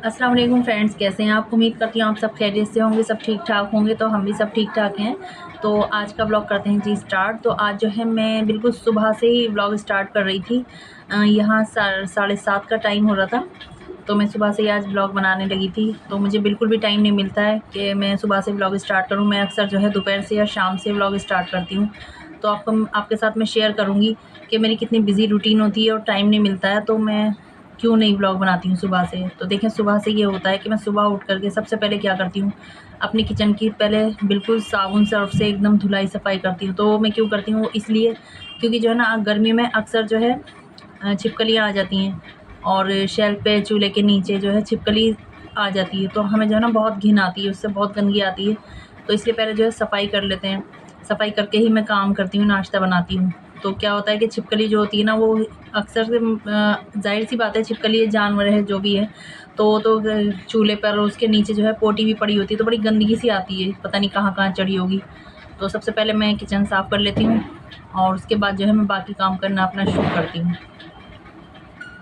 अस्सलाम वालेकुम फ्रेंड्स, कैसे हैं आप? उम्मीद करती हूँ आप सब खैरियत से होंगे, सब ठीक-ठाक होंगे। तो हम भी सब ठीक-ठाक हैं। तो आज का व्लॉग करते हैं जी स्टार्ट। तो आज जो है मैं बिल्कुल सुबह से ही व्लॉग स्टार्ट कर रही थी। यहाँ साढ़े 7 का टाइम हो रहा था। तो मैं सुबह से ही आज व्लॉग बनाने लगी थी। तो मुझे बिल्कुल भी टाइम नहीं मिलता है कि मैं सुबह से व्लॉग स्टार्ट करूँ। मैं अक्सर जो है दोपहर से या शाम से व्लॉग स्टार्ट करती हूँ। तो आपके साथ मैं शेयर करूँगी कि मेरी कितनी बिज़ी रूटीन होती है और टाइम नहीं मिलता है, तो मैं क्यों नहीं व्लॉग बनाती हूँ सुबह से। तो देखें, सुबह से ये होता है कि मैं सुबह उठ कर के सबसे पहले क्या करती हूँ, अपनी किचन की पहले बिल्कुल साबुन सर्फ़ से एकदम धुलाई सफाई करती हूँ। तो मैं क्यों करती हूँ, इसलिए क्योंकि जो है ना गर्मी में अक्सर जो है छिपकलियाँ आ जाती हैं और शेल्फ़ पे चूल्हे के नीचे जो है छिपकली आ जाती है। तो हमें जो है ना बहुत घिन आती है, उससे बहुत गंदगी आती है। तो इसलिए पहले जो है सफाई कर लेते हैं। सफाई करके ही मैं काम करती हूँ, नाश्ता बनाती हूँ। तो क्या होता है कि छिपकली जो होती है ना, वो अक्सर से ज़ाहिर-सी बात है, छिपकली है, जानवर है, जो भी है, तो वो तो चूल्हे पर और उसके नीचे जो है पोटी भी पड़ी होती है, तो बड़ी गंदगी सी आती है, पता नहीं कहाँ-कहाँ चढ़ी होगी। तो सबसे पहले मैं किचन साफ़ कर लेती हूँ और उसके बाद जो है मैं बाकी काम करना अपना शुरू करती हूँ।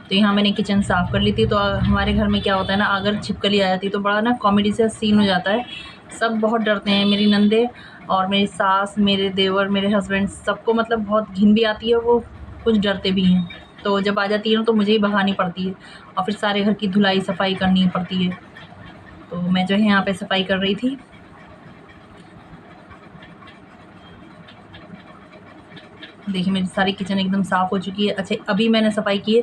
तो यहाँ मैंने किचन साफ़ कर ली थी। तो हमारे घर में क्या होता है ना, अगर छिपकली आ जाती है तो बड़ा ना कॉमेडी सा सीन हो जाता है। सब बहुत डरते हैं, मेरी नंदे और मेरी सास, मेरे देवर, मेरे हस्बैंड, सबको मतलब बहुत घिन भी आती है और वो कुछ डरते भी हैं। तो जब आ जाती है ना तो मुझे ही भगानी पड़ती है और फिर सारे घर की धुलाई सफाई करनी पड़ती है। तो मैं जो है यहाँ पे सफाई कर रही थी। देखिए, मेरी सारी किचन एकदम साफ़ हो चुकी है। अच्छा, अभी मैंने सफाई की है,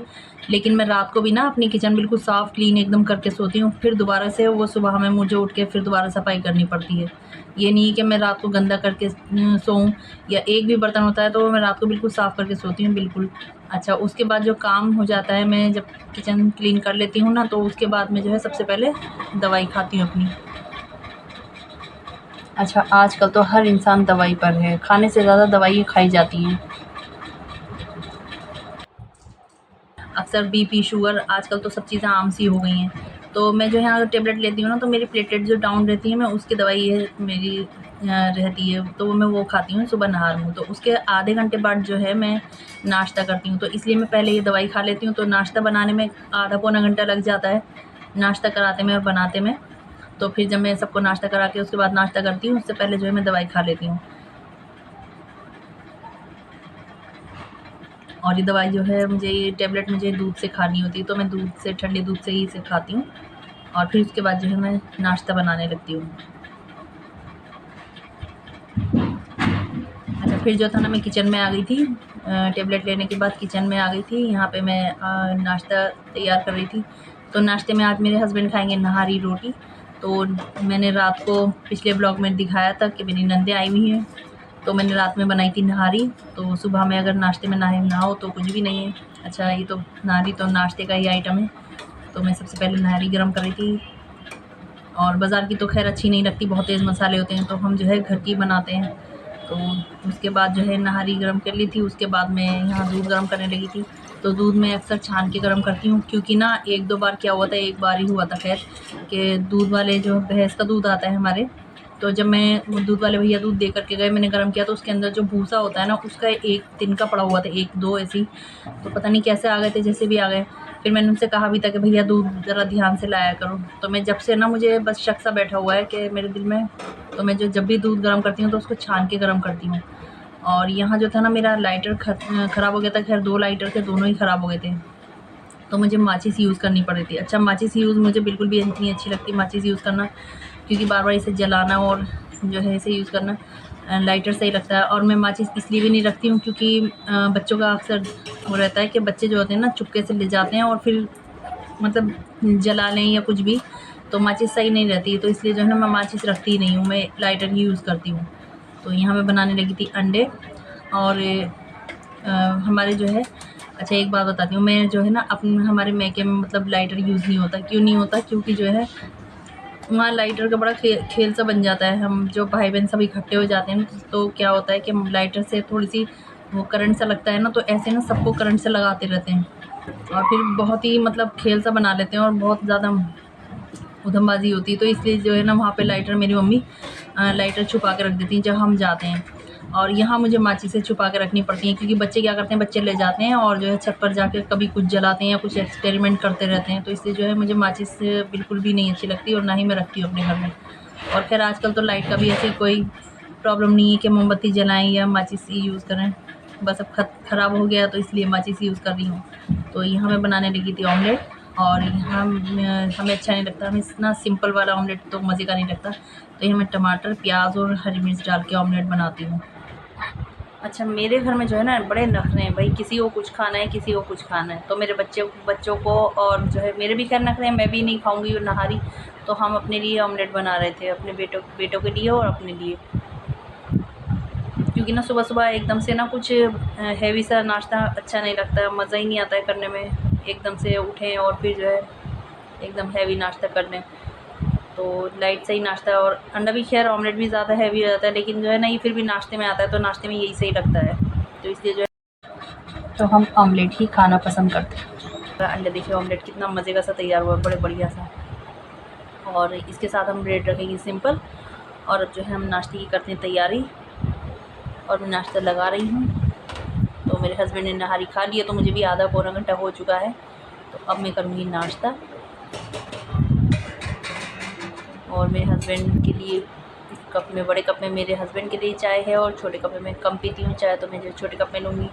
लेकिन मैं रात को भी ना अपनी किचन बिल्कुल साफ़ क्लीन एकदम करके सोती हूँ। फिर दोबारा से वो सुबह में मुझे उठ के फिर दोबारा सफाई करनी पड़ती है। ये नहीं कि मैं रात को गंदा करके सोऊँ, या एक भी बर्तन होता है तो मैं रात को बिल्कुल साफ़ करके सोती हूँ, बिल्कुल। अच्छा, उसके बाद जो काम हो जाता है, मैं जब किचन क्लीन कर लेती हूँ ना, तो उसके बाद मैं जो है सबसे पहले दवाई खाती हूँ अपनी। अच्छा, आजकल तो हर इंसान दवाई पर है, खाने से ज़्यादा दवाइयाँ खाई जाती हैं। अक्सर बीपी, शुगर, आजकल तो सब चीज़ें आम सी हो गई हैं। तो मैं जो है अगर टेबलेट लेती हूँ ना, तो मेरी प्लेटलेट जो डाउन रहती है, मैं उसकी दवाई है मेरी रहती है, तो मैं वो खाती हूँ सुबह नहा लूँ। तो उसके आधे घंटे बाद जो है मैं नाश्ता करती हूँ। तो इसलिए मैं पहले ये दवाई खा लेती हूँ। तो नाश्ता बनाने में आधा पौना घंटा लग जाता है, नाश्ता कराते में और बनाते में। तो फिर जब मैं सबको नाश्ता करा के उसके बाद नाश्ता करती हूँ, उससे पहले जो है मैं दवाई खा लेती हूँ। और ये दवाई जो है, मुझे ये टैबलेट मुझे दूध से खानी होती है, तो मैं दूध से, ठंडे दूध से ही इसे खाती हूँ और फिर उसके बाद जो है मैं नाश्ता बनाने लगती हूँ। अच्छा, फिर जो था ना, मैं किचन में आ गई थी। टैबलेट लेने के बाद किचन में आ गई थी। यहाँ पे मैं नाश्ता तैयार कर रही थी। तो नाश्ते में आज मेरे हस्बैंड खाएँगे नहारी रोटी। तो मैंने रात को पिछले ब्लॉग में दिखाया था कि मेरी नंदें आई हुई हैं, तो मैंने रात में बनाई थी नहारी। तो सुबह में अगर नाश्ते में ना हो तो कुछ भी नहीं है। अच्छा, ये तो नहारी तो नाश्ते का ही आइटम है। तो मैं सबसे पहले नहारी गरम कर रही थी। और बाज़ार की तो ख़ैर अच्छी नहीं लगती, बहुत तेज़ मसाले होते हैं, तो हम जो है घर की बनाते हैं। तो उसके बाद जो है नहारी गरम कर ली थी। उसके बाद मैं यहाँ दूध गरम करने लगी थी। तो दूध मैं अक्सर छान के गरम करती हूँ, क्योंकि ना 1-2 बार क्या हुआ था, एक बार ही हुआ था ख़ैर, कि दूध वाले जो भैंस का दूध आता है हमारे, तो जब मैं वो दूध वाले भैया दूध दे कर के गए, मैंने गरम किया, तो उसके अंदर जो भूसा होता है ना, उसका एक तिनका पड़ा हुआ था, 1-2 ऐसे ही। तो पता नहीं कैसे आ गए थे, जैसे भी आ गए। फिर मैंने उनसे कहा भी था कि भैया दूध ज़रा ध्यान से लाया करो। तो मैं जब से ना, मुझे बस शक सा बैठा हुआ है कि मेरे दिल में, तो मैं जब भी दूध गरम करती हूँ तो उसको छान के गरम करती हूँ। और यहाँ जो था ना, मेरा लाइटर ख़राब हो गया था। ख़ैर 2 लाइटर थे, दोनों ही ख़राब हो गए थे। तो मुझे माचिस यूज़ करनी पड़ी थी। अच्छा, माचिस यूज़ मुझे बिल्कुल भी नहीं अच्छी लगती माचिस यूज़ करना, क्योंकि बार-बार इसे जलाना और जो है इसे यूज़ करना, लाइटर सही लगता है। और मैं माचिस इसलिए भी नहीं रखती हूँ, क्योंकि बच्चों का अक्सर वो रहता है कि बच्चे जो होते हैं ना, चुपके से ले जाते हैं और फिर मतलब जला लें या कुछ भी, तो माचिस सही नहीं रहती। तो इसलिए जो है ना, मैं माचिस रखती ही नहीं हूँ, मैं लाइटर ही यूज़ करती हूँ। तो यहाँ मैं बनाने लगी थी अंडे। और हमारे जो है, अच्छा एक बात बताती हूँ, मैं जो है ना हमारे मायके में मतलब लाइटर यूज़ नहीं होता। क्यों नहीं होता? क्योंकि जो है वहाँ लाइटर का बड़ा खेल सा बन जाता है। हम जो भाई-बहन सब इकट्ठे हो जाते हैं, तो क्या होता है कि लाइटर से थोड़ी-सी वो करंट सा लगता है ना, तो ऐसे ना सबको करंट से लगाते रहते हैं और फिर बहुत ही मतलब खेल सा बना लेते हैं और बहुत ज़्यादा ऊधमबाज़ी होती है। तो इसलिए जो है ना, वहाँ पे लाइटर मेरी मम्मी लाइटर छुपा के रख देती हैं जब हम जाते हैं। और यहाँ मुझे माचिस से छुपा के रखनी पड़ती है, क्योंकि बच्चे क्या करते हैं, बच्चे ले जाते हैं और जो है छत पर जाकर कभी कुछ जलाते हैं या कुछ एक्सपेरिमेंट करते रहते हैं, तो इसलिए जो है मुझे माचिस बिल्कुल भी नहीं अच्छी लगती और ना ही मैं रखती हूँ अपने घर में। और खैर आजकल तो लाइट का भी ऐसे कोई प्रॉब्लम नहीं है कि मोमबत्ती जलाएँ या माचिस ही यूज़ करें, बस अब ख़राब हो गया तो इसलिए माचिस यूज़ कर रही हूँ। तो यहाँ मैं बनाने लगी थी ऑमलेट, और यहाँ हमें अच्छा नहीं लगता, हमें इतना सिंपल वाला ऑमलेट तो मज़े का नहीं लगता, तो यहाँ मैं टमाटर, प्याज और हरी मिर्च डाल के ऑमलेट बनाती हूँ। अच्छा, मेरे घर में जो है ना बड़े नखरे हैं भाई, किसी को कुछ खाना है, किसी को कुछ खाना है, तो मेरे बच्चों को और जो है मेरे भी खैर नखरे हैं, मैं भी नहीं खाऊंगी वो नहारी, तो हम अपने लिए ऑमलेट बना रहे थे, अपने बेटों के लिए और अपने लिए, क्योंकि ना सुबह सुबह एकदम से ना कुछ हैवी सा नाश्ता अच्छा नहीं लगता, मज़ा ही नहीं आता है करने में, एकदम से उठें और फिर जो है एकदम हैवी नाश्ता कर लें, तो लाइट से ही नाश्ता। और अंडा भी खैर ऑमलेट भी ज़्यादा हैवी हो जाता है, लेकिन जो है ना ये फिर भी नाश्ते में आता है, तो नाश्ते में यही सही लगता है, तो इसलिए जो है तो हम ऑमलेट ही खाना पसंद करते हैं। अंडा देखिए ऑमलेट कितना मज़े का सा तैयार हुआ, बड़े बढ़िया सा, और इसके साथ हम ब्रेड रखेंगे सिंपल। और अब जो है हम नाश्ते की करते हैं तैयारी, और मैं नाश्ता लगा रही हूँ। तो मेरे हस्बैंड ने नहारी खा लिया, तो मुझे भी आधा पौना घंटा हो चुका है, तो अब मैं करूँगी नाश्ता। और मेरे हस्बैंड के लिए इस कप में, बड़े कप में मेरे हस्बैंड के लिए चाय है, और छोटे कप में मैं कम पीती हूँ चाय, तो मैं जो छोटे कप में लूँगी।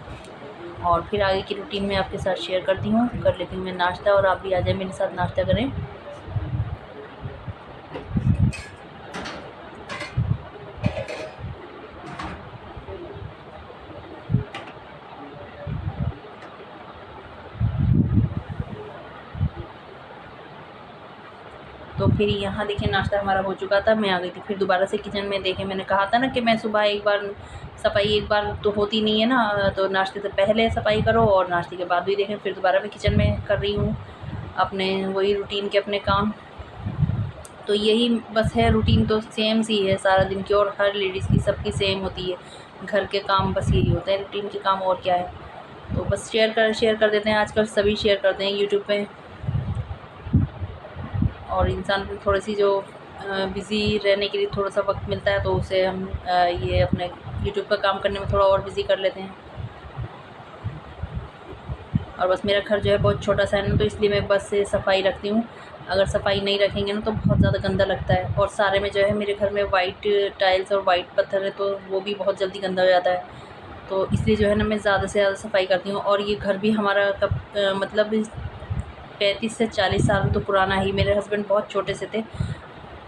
और फिर आगे की रूटीन में आपके साथ शेयर करती हूँ, कर लेती हूँ मैं नाश्ता, और आप भी आ जाए मेरे साथ नाश्ता करें। तो फिर यहाँ देखिए नाश्ता हमारा हो चुका था, मैं आ गई थी फिर दोबारा से किचन में। देखें मैंने कहा था ना कि मैं सुबह एक बार सफाई, एक बार तो होती नहीं है ना, तो नाश्ते से पहले सफाई करो और नाश्ते के बाद भी। देखें फिर दोबारा मैं किचन में कर रही हूँ अपने वही रूटीन के अपने काम। तो यही बस है, रूटीन तो सेम सी है सारा दिन की, और हर लेडीज़ की सबकी सेम होती है, घर के काम बस यही होते हैं रूटीन के काम, और क्या है। तो बस शेयर कर देते हैं, आजकल सभी शेयर करते हैं यूट्यूब पे, और इंसान को थोड़ी सी जो बिज़ी रहने के लिए थोड़ा सा वक्त मिलता है, तो उसे हम ये अपने यूट्यूब का काम करने में थोड़ा और बिज़ी कर लेते हैं। और बस मेरा घर जो है बहुत छोटा सा है ना, तो इसलिए मैं बस से सफाई रखती हूँ, अगर सफाई नहीं रखेंगे ना तो बहुत ज़्यादा गंदा लगता है। और सारे में जो है मेरे घर में वाइट टाइल्स और वाइट पत्थर है, तो वो भी बहुत जल्दी गंदा हो जाता है, तो इसलिए जो है ना मैं ज़्यादा से ज़्यादा सफाई करती हूँ। और ये घर भी हमारा कब मतलब 35 से 40 साल तो पुराना ही, मेरे हस्बैंड बहुत छोटे से थे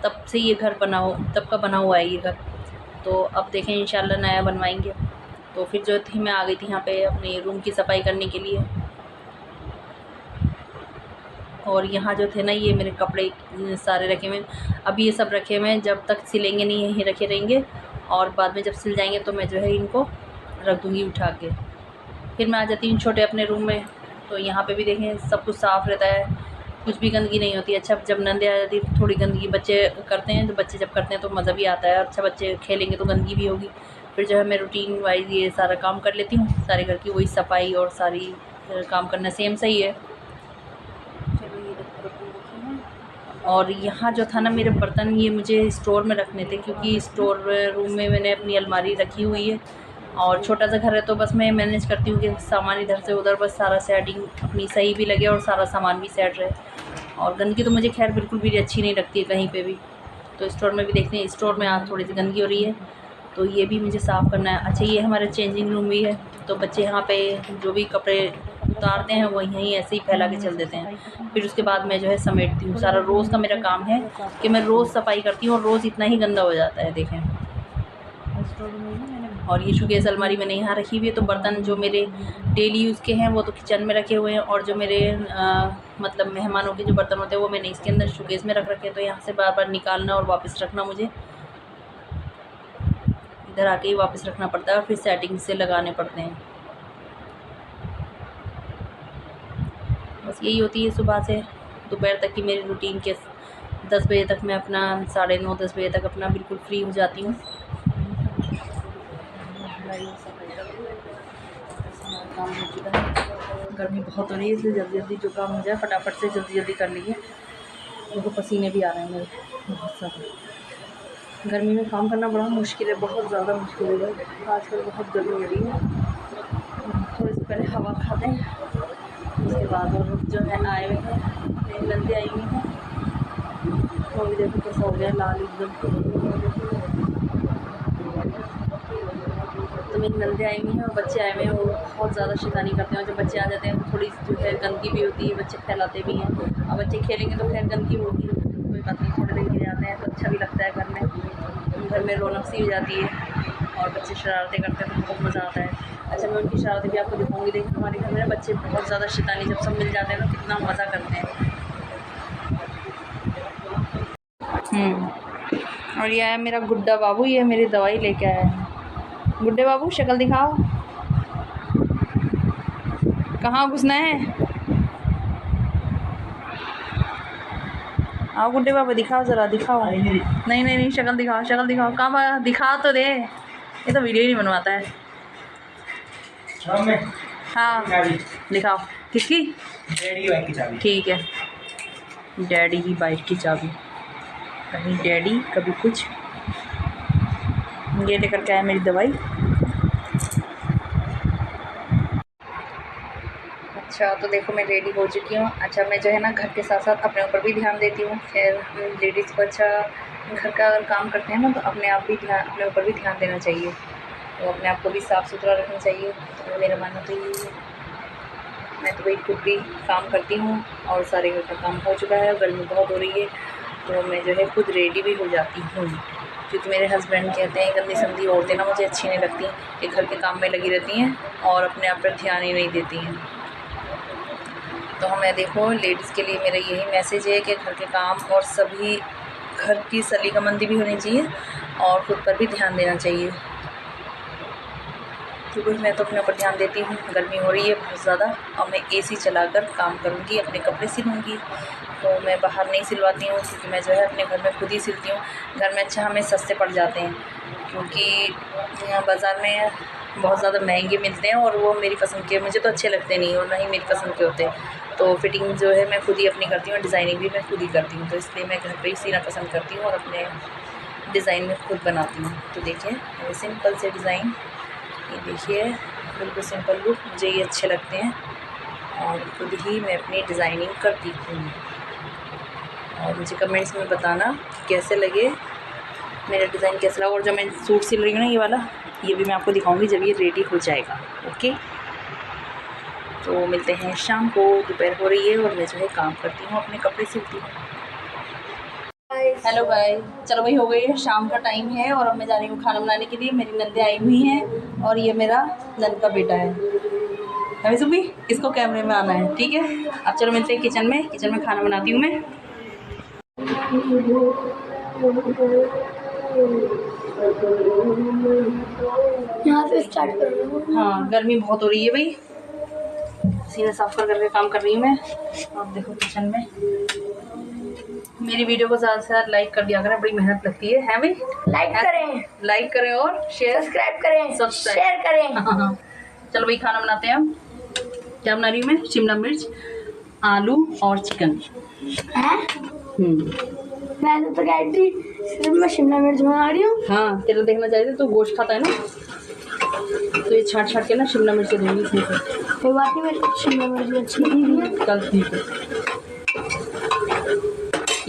तब से ये घर तब का बना हुआ है ये घर, तो अब देखें इंशाल्लाह नया बनवाएंगे। तो फिर जो थी मैं आ गई थी यहाँ पे अपने रूम की सफाई करने के लिए। और यहाँ जो थे ना ये मेरे कपड़े सारे रखे हुए हैं, अब ये सब रखे हुए हैं, जब तक सिलेंगे नहीं यहीं रखे रहेंगे, और बाद में जब सिल जाएंगे तो मैं जो है इनको रख दूँगी उठा के। फिर मैं आ जाती हूँ छोटे अपने रूम में, तो यहाँ पे भी देखें सब कुछ साफ़ रहता है, कुछ भी गंदगी नहीं होती। अच्छा जब नंदे आ जाती है थोड़ी गंदगी बच्चे करते हैं, तो बच्चे जब करते हैं तो मज़ा भी आता है, अच्छा बच्चे खेलेंगे तो गंदगी भी होगी। फिर जो है मैं रूटीन वाइज ये सारा काम कर लेती हूँ, सारे घर की वही सफाई और सारी काम करना सेम सही है। और यहाँ जो था ना मेरे बर्तन, ये मुझे स्टोर में रखने थे, क्योंकि स्टोर रूम में मैंने अपनी अलमारी रखी हुई है, और छोटा सा घर है, तो बस मैं मैनेज करती हूँ कि सामान इधर से उधर बस सारा सेटिंग अपनी सही भी लगे और सारा सामान भी सेट रहे। और गंदगी तो मुझे खैर बिल्कुल भी अच्छी नहीं लगती है कहीं पे भी, तो स्टोर में भी देखते हैं, स्टोर में आज थोड़ी सी गंदगी हो रही है, तो ये भी मुझे साफ़ करना है। अच्छा ये हमारा चेंजिंग रूम भी है, तो बच्चे यहाँ पे जो भी कपड़े उतारते हैं वो यहीं ऐसे ही फैला के चल देते हैं, फिर उसके बाद मैं जो है समेटती हूँ। सारा रोज़ का मेरा काम है कि मैं रोज़ सफाई करती हूँ, और रोज़ इतना ही गंदा हो जाता है देखें। और ये शोकेस अलमारी मैंने यहाँ रखी हुई है, तो बर्तन जो मेरे डेली यूज़ के हैं वो तो किचन में रखे हुए हैं, और जो मेरे मतलब मेहमानों के जो बर्तन होते हैं वो मैंने इसके अंदर शोकेस में रख रखे हैं, तो यहाँ से बार बार निकालना और वापस रखना, मुझे इधर आके ही वापस रखना पड़ता है, और फिर सेटिंग से लगाने पड़ते हैं। बस यही होती है सुबह से दोपहर तक की मेरी रूटीन के। 10 बजे तक मैं अपना 9:30-10 बजे तक अपना बिल्कुल फ्री हो जाती हूँ। काम हो चुका है, गर्मी बहुत हो रही है, इसलिए जल्दी जल्दी जो काम हो जाए फटाफट से जल्दी जल्दी कर लीजिए, क्योंकि पसीने भी आ रहे हैं मेरे बहुत सारे। गर्मी में काम करना बड़ा मुश्किल है, बहुत ज़्यादा मुश्किल है। आजकल बहुत गर्मी हो रही है। थोड़ी सी पहले हवा खाते हैं, उसके बाद वो लोग जो है आए हुए हैं, मेरी नंदी आई हुई हैं। वो भी देखो कैसा हो गया लाल एकदम। तो मेरी नंदे आई हुई हैं और बच्चे आए हुए हैं, वो बहुत ज़्यादा शैतानी करते हैं। और जब बच्चे आ जाते हैं तो थोड़ी जो है गंदगी भी होती है, बच्चे फैलाते भी हैं। और बच्चे खेलेंगे तो खैर गंदगी होगी, कोई बात नहीं, थोड़े देर के लिए आते हैं तो अच्छा भी लगता है। घर में रौनक सी हो जाती है और बच्चे शरारतें करते हैं तो बहुत मज़ा आता है। अच्छा, मैं उनकी शरारतें भी आपको दिखाऊंगी। देखिए हमारे घर में ना बच्चे बहुत ज़्यादा शैतानी, जब सब मिल जाते हैं ना कितना मज़ा करते हैं। और यह है मेरा गुड्डा बाबू, ये मेरी दवाई लेके आया है। गुड्डे बाबू शक्ल दिखाओ, कहाँ घुसना है? आओ गुड्डे बाबू दिखाओ, ज़रा दिखाओ। नहीं, शक्ल दिखाओ, शक्ल दिखाओ, कहाँ दिखा तो दे। ये तो वीडियो ही नहीं बनवाता है। हाँ दिखाओ, किसकी? डैडी की बाइक की चाबी। ठीक है, डैडी की बाइक की चाबी। कहीं डैडी कभी कुछ। ये लेकर के आया मेरी दवाई। अच्छा, तो देखो मैं रेडी हो चुकी हूँ। अच्छा, मैं जो है ना घर के साथ साथ अपने ऊपर भी ध्यान देती हूँ। फिर लेडीज़ को अच्छा घर का अगर काम करते हैं ना तो अपने अपने ऊपर भी ध्यान देना चाहिए। तो अपने आप को भी साफ़ सुथरा रखना चाहिए। तो मेरा मानना तो ये है। मैं तो भाई खुद भी काम करती हूँ और सारे घर का काम हो चुका है। गर्मी बहुत हो रही है तो मैं जो है खुद रेडी भी हो जाती हूँ, क्योंकि मेरे हस्बैंड कहते हैं गंदी संदी औरतें ना मुझे अच्छी नहीं लगती, कि घर के काम में लगी रहती हैं और अपने आप पर ध्यान ही नहीं देती हैं। तो हमें देखो लेडीज़ के लिए मेरा यही मैसेज है कि घर के काम और सभी घर की सलीकामंदी भी होनी चाहिए और खुद पर भी ध्यान देना चाहिए। क्योंकि मैं तो अपने ऊपर ध्यान देती हूँ। गर्मी हो रही है बहुत ज़्यादा और मैं एसी चलाकर काम करूँगी, अपने कपड़े सिलूँगी। तो मैं बाहर नहीं सिलवाती हूँ, क्योंकि मैं जो है अपने घर में खुद ही सिलती हूँ। घर में अच्छा हमें सस्ते पड़ जाते हैं, क्योंकि बाज़ार में बहुत ज़्यादा महंगे मिलते हैं और वो मेरी पसंद के मुझे तो अच्छे लगते नहीं और ना ही मेरी पसंद के होते। तो फिटिंग जो है मैं खुद ही अपनी करती हूँ, डिज़ाइनिंग भी मैं खुद ही करती हूँ। तो इसलिए मैं घर पे ही सीना पसंद करती हूँ और अपने डिज़ाइन में खुद बनाती हूँ। तो देखिए मेरे सिंपल से डिज़ाइन, ये देखिए बिल्कुल सिंपल लुक, मुझे ये अच्छे लगते हैं और खुद ही मैं अपनी डिज़ाइनिंग करती हूँ। और मुझे कमेंट्स में बताना कैसे लगे मेरा डिज़ाइन, कैसा लगा। और जो मैं सूट सिल रही हूँ ना ये वाला, ये भी मैं आपको दिखाऊंगी जब ये रेडी हो जाएगा। ओके, तो मिलते हैं शाम को। दोपहर हो रही है और मैं जो है काम करती हूँ, अपने कपड़े सिलती हूँ। हेलो गाइस, चलो भाई हो गई है, शाम का टाइम है और अब मैं जा रही हूँ खाना बनाने के लिए। मेरी नंदे आई हुई हैं और ये मेरा नंद का बेटा है। अभी सुबी इसको कैमरे में आना है, ठीक है। अब चलो मिलते हैं किचन में खाना बनाती हूँ मैं। यहाँ से स्टार्ट कर रही हूँ। हाँ, गर्मी बहुत हो रही है भाई, सीने साफ करके काम कर रही हूँ मैं। आप देखो किचन में। मेरी वीडियो को ज़्यादा से ज़्यादा लाइक कर दिया करें, बड़ी मेहनत लगती है भाई। लाइक करें और सब्सक्राइब शेयर करें। हाँ। चलो भाई खाना बनाते हैं हम। क्या बना रही हूँ मैं? शिमला मिर्च, आलू और चिकन। मैं तो कह थी सिर्फ मैं शिमला मिर्च बना रही हूँ। हाँ, तेरा देखना चाहिए, तो गोश्त खाता है ना, तो ये छाट के ना शिमला मिर्च दूँगी इसमें। कोई बात नहीं, मेरे शिमला मिर्च अच्छी नहीं है। कल ठीक है।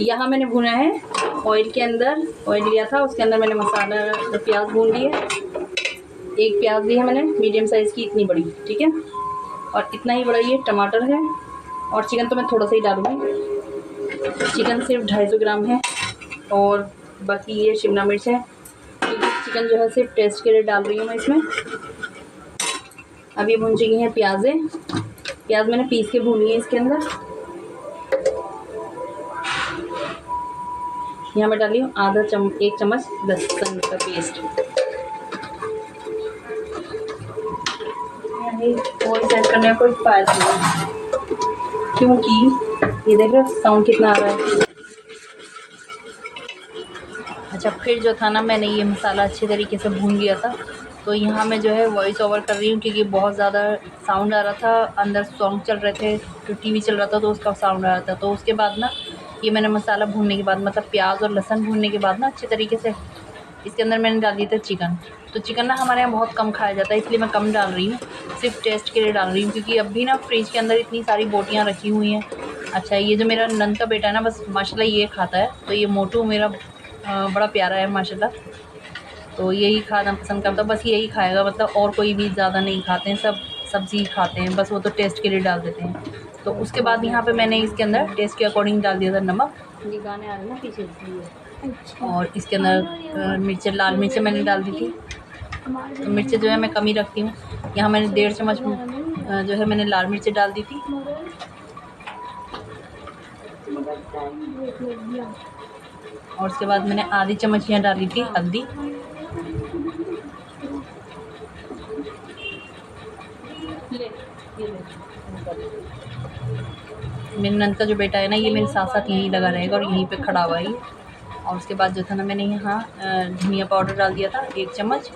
यहाँ मैंने भुना है ऑयल के अंदर, ऑयल लिया था उसके अंदर मैंने मसाला प्याज भून लिए। एक प्याज ली है मैंने मीडियम साइज़ की, इतनी बड़ी, ठीक है। और इतना ही बड़ा ये टमाटर है। और चिकन तो मैं थोड़ा सा ही डालूँगी, चिकन सिर्फ 250 ग्राम है। और बाकी ये शिमला मिर्च है, क्योंकि चिकन जो है सिर्फ टेस्ट के लिए डाल रही हूँ मैं इसमें। अब ये भून चुकी हैं प्याज़ें। प्याज मैंने पीस के भूनी है इसके अंदर। यहाँ मैं डाली हूँ एक चम्मच लहसुन का पेस्ट। और सेट करने का कोई फायदा नहीं, क्योंकि ये देख रहे हो साउंड कितना आ रहा है। अच्छा, फिर जो था ना मैंने ये मसाला अच्छे तरीके से भून लिया था। तो यहाँ मैं जो है वॉइस ओवर कर रही हूँ, क्योंकि बहुत ज़्यादा साउंड आ रहा था, अंदर सॉन्ग चल रहे थे, तो टीवी चल रहा था तो उसका साउंड आ रहा था। तो उसके बाद ना ये मैंने मसाला भूनने के बाद, मतलब प्याज और लहसुन भूनने के बाद ना अच्छे तरीके से इसके अंदर मैंने डाल दिया था चिकन। तो चिकन ना हमारे यहाँ बहुत कम खाया जाता है, इसलिए मैं कम डाल रही हूँ, सिर्फ टेस्ट के लिए डाल रही हूँ, क्योंकि अभी ना फ्रिज के अंदर इतनी सारी बोटियाँ रखी हुई हैं। अच्छा, ये जो मेरा नंद का बेटा है ना, बस माशाल्लाह ये खाता है। तो ये मोटू मेरा बड़ा प्यारा है माशाल्लाह, तो यही खाना पसंद करता है, बस यही खाएगा, मतलब और कोई भी ज़्यादा नहीं खाते हैं, सब सब्ज़ी खाते हैं, बस वो तो टेस्ट के लिए डाल देते हैं। तो उसके बाद यहाँ पे मैंने इसके अंदर टेस्ट के अकॉर्डिंग डाल दिया था नमक। गाने आ रहे ना पीछे, इसलिए। और इसके अंदर मिर्चें, लाल मिर्चें मैंने डाल दी थी। तो मिर्चें जो है मैं कम ही रखती हूँ। यहाँ मैंने 1.5 चम्मच जो है मैंने लाल मिर्चें डाल दी थी। और उसके बाद मैंने आधी चम्मच यहाँ डाली थी हल्दी। मेरे नंद का जो बेटा है ना, ये मेरे साथ साथ यहीं लगा रहेगा और यहीं पे खड़ा हुआ है। और उसके बाद जो था ना, मैंने यहाँ धनिया पाउडर डाल दिया था 1 चम्मच।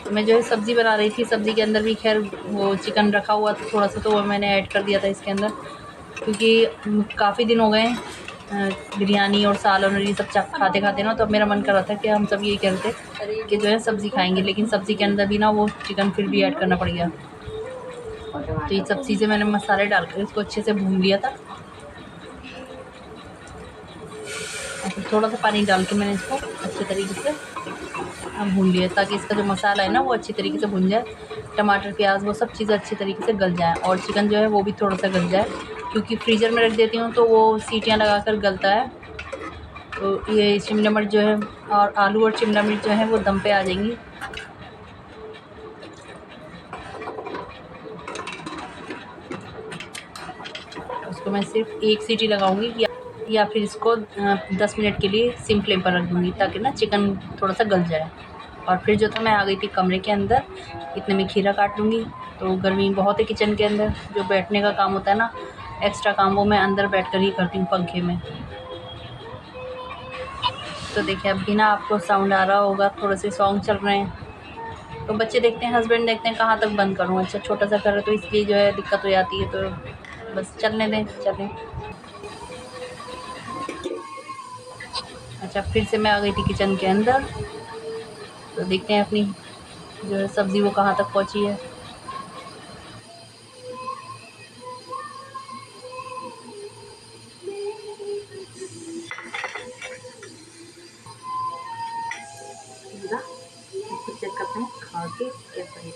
मैं जो है सब्ज़ी बना रही थी, सब्ज़ी के अंदर भी खैर वो चिकन रखा हुआ था थोड़ा सा, तो वो मैंने ऐड कर दिया था इसके अंदर, क्योंकि काफ़ी दिन हो गए बिरयानी और सालन और ये सब खाते खाते ना, तो अब मेरा मन कर रहा था कि हम सब यही कहते कि जो है सब्ज़ी खाएंगे, लेकिन सब्ज़ी के अंदर भी ना वो चिकन फिर भी ऐड करना पड़ गया। तो ये सब चीज़ें मैंने मसाले डालकर इसको अच्छे से भून लिया था। थोड़ा सा पानी डाल के मैंने इसको अच्छे तरीके से भून लिया, ताकि इसका जो मसाला है ना वो अच्छी तरीके से भुन जाए, टमाटर प्याज वो सब चीज़ें अच्छी तरीके से गल जाए, और चिकन जो है वो भी थोड़ा सा गल जाए, क्योंकि फ्रीज़र में रख देती हूँ तो वो सीटियाँ लगाकर गलता है। तो ये शिमला मिर्च जो है और आलू और शिमला मिर्च जो है वो दम पे आ जाएंगी। उसको मैं सिर्फ 1 सीटी लगाऊंगी या फिर इसको 10 मिनट के लिए सिम फ्लेम पर रख दूँगी, ताकि ना चिकन थोड़ा सा गल जाए। और फिर जो था मैं आ गई थी कमरे के अंदर, इतने में खीरा काट लूँगी। तो गर्मी बहुत है किचन के अंदर, जो बैठने का काम होता है ना, एक्स्ट्रा काम, वो मैं अंदर बैठकर ही करती हूँ पंखे में। तो देखिए अभी ना आपको साउंड आ रहा होगा, थोड़े से सॉन्ग चल रहे हैं, तो बच्चे देखते हैं, हस्बैंड देखते हैं, कहाँ तक बंद करूँ। अच्छा, छोटा सा घर है तो इसलिए जो है दिक्कत हो जाती है, तो बस चलने दें, चलें। अच्छा, फिर से मैं आ गई थी किचन के अंदर, तो देखते हैं अपनी जो है सब्ज़ी वो कहाँ तक पहुँची है। चेक करते हैं खा के कैसा है।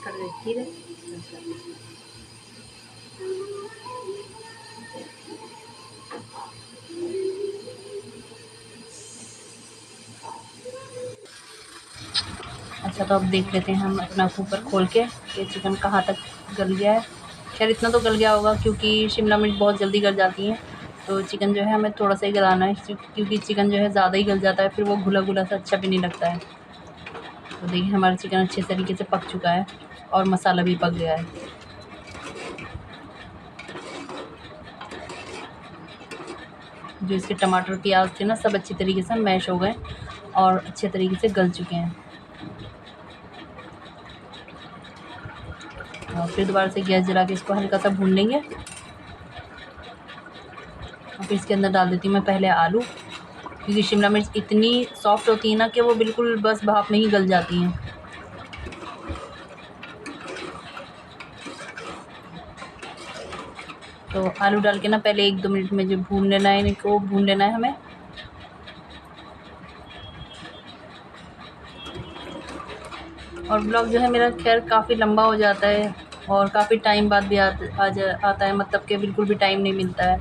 कर देखिए रे। अच्छा, तो अब देख लेते हैं हम अपना कुकर खोल के कि चिकन कहाँ तक गल गया है। खैर इतना तो गल गया होगा, क्योंकि शिमला मिर्च बहुत जल्दी गल जाती हैं, तो चिकन जो है हमें थोड़ा सा ही गलाना है, क्योंकि चिकन जो है ज़्यादा ही गल जाता है, फिर वो घुला घुला सा अच्छा भी नहीं लगता है। तो देखिए हमारा चिकन अच्छे तरीके से पक चुका है और मसाला भी पक गया है। जो इसके टमाटर प्याज थे ना, सब अच्छी तरीके से मैश हो गए और अच्छे तरीके से गल चुके हैं। और फिर दोबारा से गैस जला के इसको हल्का सा भून लेंगे। और फिर इसके अंदर डाल देती हूँ मैं पहले आलू, क्योंकि शिमला मिर्च इतनी सॉफ्ट होती है ना कि वो बिल्कुल बस भाप में ही गल जाती हैं। तो आलू डाल के ना पहले 1-2 मिनट में जो भून लेना है, इनको भून लेना है हमें। और ब्लॉग जो है मेरा खैर काफ़ी लंबा हो जाता है और काफ़ी टाइम बाद भी आता है, मतलब कि बिल्कुल भी टाइम नहीं मिलता है।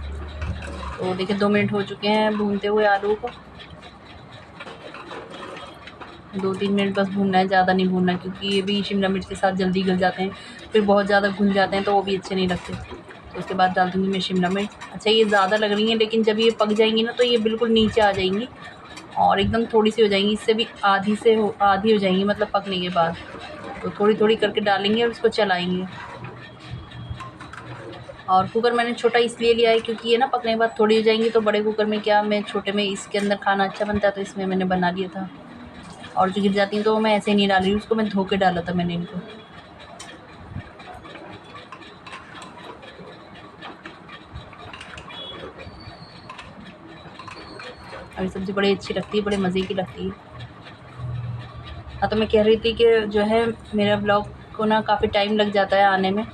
तो देखिए 2 मिनट हो चुके हैं भूनते हुए आलू को। 2-3 मिनट बस भूनना है, ज़्यादा नहीं भूनना, क्योंकि ये भी शिमला मिर्च के साथ जल्दी गल जाते हैं, फिर बहुत ज़्यादा घुल जाते हैं तो वो भी अच्छे नहीं लगते। तो उसके बाद डाल दूँगी मैं शिमला मिर्च। अच्छा, ये ज़्यादा लग रही हैं, लेकिन जब ये पक जाएंगी ना तो ये बिल्कुल नीचे आ जाएंगी और एकदम थोड़ी सी हो जाएंगी, इससे भी आधी हो जाएंगी मतलब पकने के बाद। तो थोड़ी थोड़ी करके डालेंगे और उसको चलाएंगे। और कुकर मैंने छोटा इसलिए लिया है क्योंकि ये ना पकने के बाद थोड़ी हो जाएंगी, तो बड़े कुकर में क्या, मैं छोटे में इसके अंदर खाना अच्छा बनता है तो इसमें मैंने बना लिया था। और जो गिर जाती हैं तो मैं ऐसे ही नहीं डाल रही, उसको मैं धो के डाला था मैंने इनको। और सब्ज़ी बड़ी अच्छी लगती है, बड़े मज़े की लगती है। हाँ, तो मैं कह रही थी कि जो है मेरा ब्लॉग को ना काफ़ी टाइम लग जाता है आने में,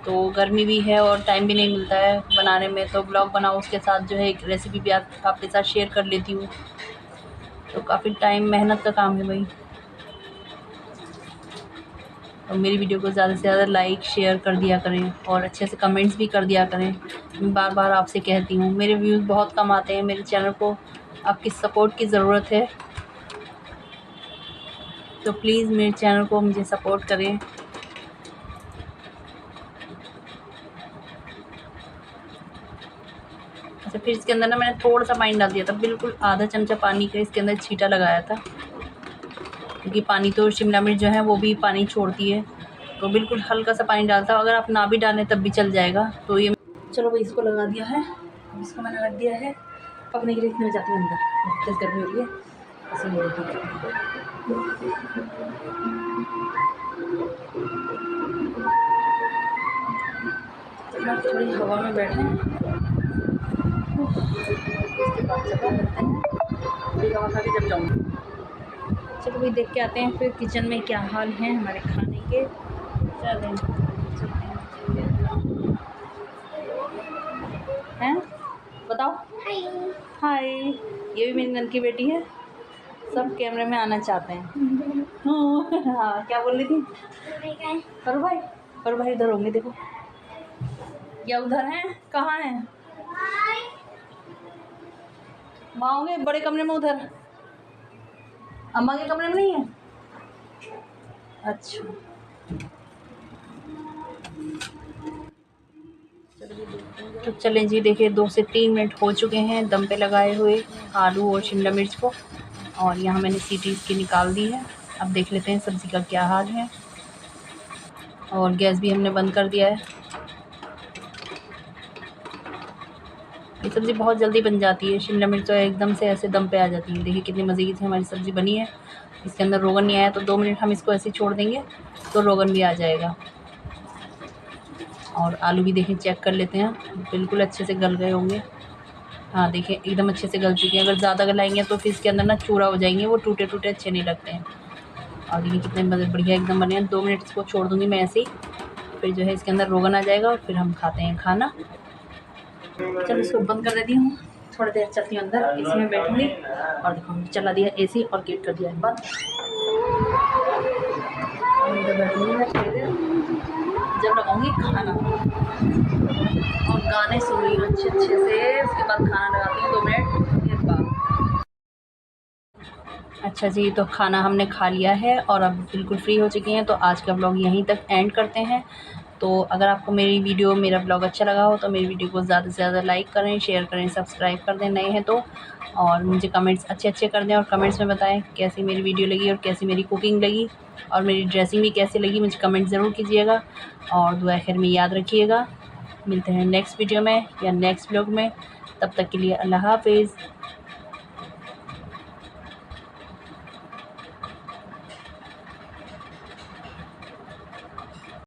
तो गर्मी भी है और टाइम भी नहीं मिलता है बनाने में, तो ब्लॉग बनाओ उसके साथ जो है एक रेसिपी भी आपके साथ शेयर कर लेती हूँ। तो काफ़ी टाइम मेहनत का काम है भाई। तो मेरी वीडियो को ज़्यादा से ज़्यादा लाइक शेयर कर दिया करें और अच्छे से कमेंट्स भी कर दिया करें। मैं बार बार आपसे कहती हूँ, मेरे व्यूज़ बहुत कम आते हैं, मेरे चैनल को आपकी सपोर्ट की ज़रूरत है। तो प्लीज़ मेरे चैनल को मुझे सपोर्ट करें। अच्छा, फिर इसके अंदर ना मैंने थोड़ा सा पानी डाल दिया था, बिल्कुल आधा चमचा पानी का इसके अंदर छींटा लगाया था, क्योंकि पानी तो शिमला मिर्च जो है वो भी पानी छोड़ती है, तो बिल्कुल हल्का सा पानी डालता हूँ। अगर आप ना भी डालें तब भी चल जाएगा। तो ये चलो भाई, इसको लगा दिया है, इसको मैंने रख दिया है पकने के लिए। इतने में जाती है अंदर, तेज़ गर्मी हो रही है, ऐसे ही थोड़ी हवा में बैठे उसके बाद चला करते हैं, थोड़ी हवा खा के जब जाऊँगी। चलो भाई, देख के आते हैं फिर किचन में क्या हाल है हमारे खाने के। चलें हैं, बताओ। हाय, ये भी मेरी नन की बेटी है। सब कैमरे में आना चाहते हैं। हाँ, क्या बोल रही थी? पर भाई इधर होंगे, देखो या उधर हैं, कहाँ हैं? वहाँ होंगे बड़े कमरे में, उधर अम्मा के कमरे में नहीं है। अच्छा, तो चलें जी, देखिए 2 से 3 मिनट हो चुके हैं दम पे लगाए हुए आलू और शिमला मिर्च को, और यहाँ मैंने सीटी इसकी निकाल दी है। अब देख लेते हैं सब्ज़ी का क्या हाल है। और गैस भी हमने बंद कर दिया है। ये सब्ज़ी बहुत जल्दी बन जाती है, शिमला मिर्च तो एकदम से ऐसे दम पे आ जाती है। देखिए कितनी मज़े की हमारी सब्ज़ी बनी है। इसके अंदर रोगन नहीं आया, तो 2 मिनट हम इसको ऐसे ही छोड़ देंगे तो रोगन भी आ जाएगा। और आलू भी देखें, चेक कर लेते हैं, बिल्कुल अच्छे से गल गए होंगे। हाँ देखिए, एकदम अच्छे से गल चुके हैं। अगर ज़्यादा गलाएंगे तो फिर इसके अंदर ना चूरा हो जाएंगे, वो टूटे टूटे अच्छे नहीं लगते हैं। और देखिए कितने बढ़िया एकदम बने हैं। 2 मिनट इसको छोड़ दूँगी मैं ऐसे ही, फिर जो है इसके अंदर रोगन आ जाएगा और फिर हम खाते हैं खाना। चलो इसको बंद कर देती हूँ, थोड़ी देर चलती हूँ अंदर, एसी में बैठूँगी। और देखो चला दिया एसी और गेट कर दिया है बंद। अंदर बैठूँगी मैं थोड़ी देर, जब लगाऊँगी खाना और गाने सुन रही हूँ अच्छे से, उसके बाद खाना लगाती हूँ 2 मिनट के बाद। अच्छा जी, तो खाना हमने खा लिया है और अब बिल्कुल फ्री हो चुकी हैं, तो आज का ब्लॉग यहीं तक एंड करते हैं। तो अगर आपको मेरा ब्लॉग अच्छा लगा हो तो मेरी वीडियो को ज़्यादा से ज़्यादा लाइक करें, शेयर करें, सब्सक्राइब कर दें नए हैं तो। और मुझे कमेंट्स अच्छे कर दें और कमेंट्स में बताएं कैसी मेरी वीडियो लगी और कैसी मेरी कुकिंग लगी और मेरी ड्रेसिंग भी कैसी लगी, मुझे कमेंट ज़रूर कीजिएगा। और दुआ खैर में याद रखिएगा। मिलते हैं नेक्स्ट वीडियो में या नेक्स्ट ब्लॉग में, तब तक के लिए अल्लाह हाफ़िज़।